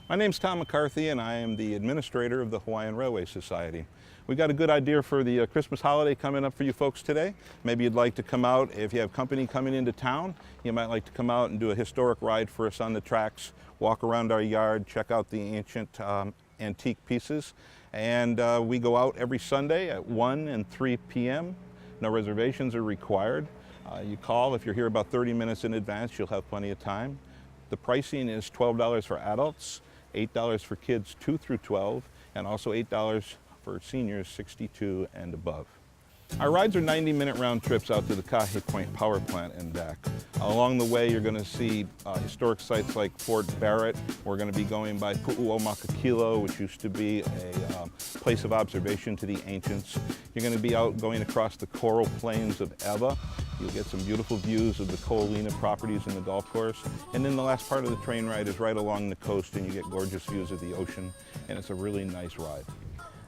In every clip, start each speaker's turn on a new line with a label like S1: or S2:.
S1: My name's Tom McCarthy and I am the administrator of the Hawaiian Railway Society. We've got a good idea for the Christmas holiday coming up for you folks today. Maybe you'd like to come out, if you have company coming into town, you might like to come out and do a historic ride for us on the tracks, walk around our yard, check out the ancient antique pieces. And we go out every Sunday at 1 and 3 p.m. No reservations are required. You call if you're here about 30 minutes in advance, you'll have plenty of time. The pricing is $12 for adults, $8 for kids 2 through 12, and also $8 for seniors 62 and above. Our rides are 90-minute round trips out to the Kahe Point power plant and back. Along the way, you're going to see historic sites like Fort Barrett. We're going to be going by Pu'uomakakilo, which used to be a place of observation to the ancients. You're going to be out going across the coral plains of Ewa. You'll get some beautiful views of the Ko'olina properties in the golf course. And then the last part of the train ride is right along the coast, and you get gorgeous views of the ocean, and it's a really nice ride.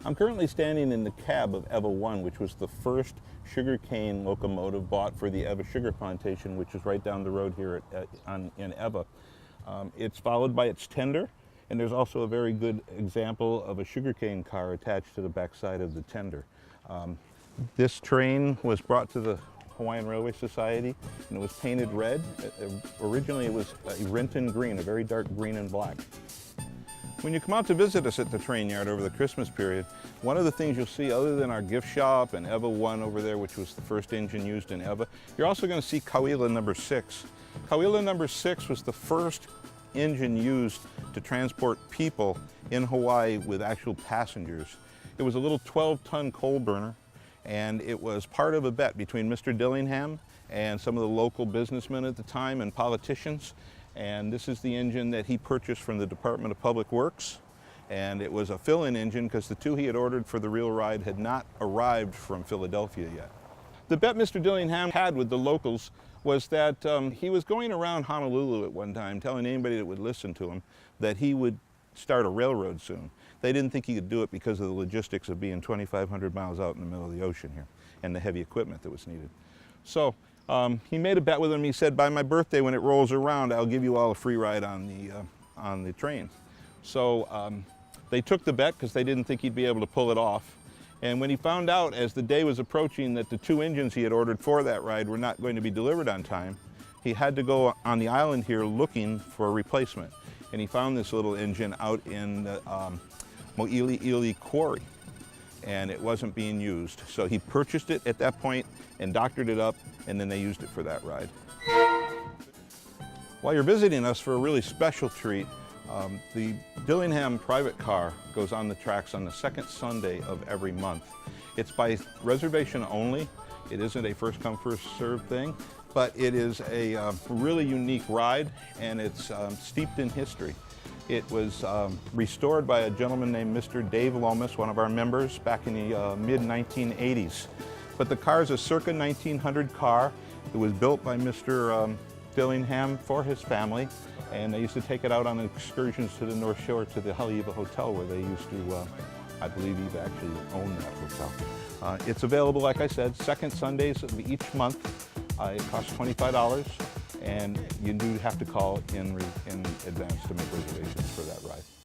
S1: I'm currently standing in the cab of Ewa 1, which was the first sugarcane locomotive bought for the Ewa Sugar Plantation, which is right down the road here in Ewa. It's followed by its tender, and there's also a very good example of a sugarcane car attached to the backside of the tender. This train was brought to the Hawaiian Railway Society, and it was painted red. Originally it was a Renton green, a very dark green and black. When you come out to visit us at the train yard over the Christmas period, one of the things you'll see other than our gift shop and Ewa 1 over there, which was the first engine used in Ewa, you're also going to see Kauila number 6. Kauila number 6 was the first engine used to transport people in Hawaii with actual passengers. It was a little 12-ton coal burner, and it was part of a bet between Mr. Dillingham and some of the local businessmen at the time and politicians. And this is the engine that he purchased from the Department of Public Works. And it was a fill-in engine because the two he had ordered for the real ride had not arrived from Philadelphia yet. The bet Mr. Dillingham had with the locals was that he was going around Honolulu at one time telling anybody that would listen to him that he would start a railroad soon. They didn't think he could do it because of the logistics of being 2,500 miles out in the middle of the ocean here and the heavy equipment that was needed. So he made a bet with him. He said, by my birthday, when it rolls around, I'll give you all a free ride on the train. So they took the bet because they didn't think he'd be able to pull it off. And when he found out, as the day was approaching, that the 2 engines he had ordered for that ride were not going to be delivered on time, he had to go on the island here looking for a replacement. And he found this little engine out in the Mo'ili'ili Quarry, and it wasn't being used. So he purchased it at that point and doctored it up, and then they used it for that ride. While you're visiting us for a really special treat, the Dillingham private car goes on the tracks on the second Sunday of every month. It's by reservation only. It isn't a first come, first served thing, but it is a really unique ride, and it's steeped in history. It was restored by a gentleman named Mr. Dave Lomas, one of our members, back in the mid-1980s. But the car is a circa 1900 car. It was built by Mr. Dillingham for his family, and they used to take it out on excursions to the North Shore to the Haleiwa Hotel, where they used to, I believe, Eve actually owned that hotel. It's available, like I said, second Sundays of each month. It costs $25, and you do have to call in advance to make reservations for that ride.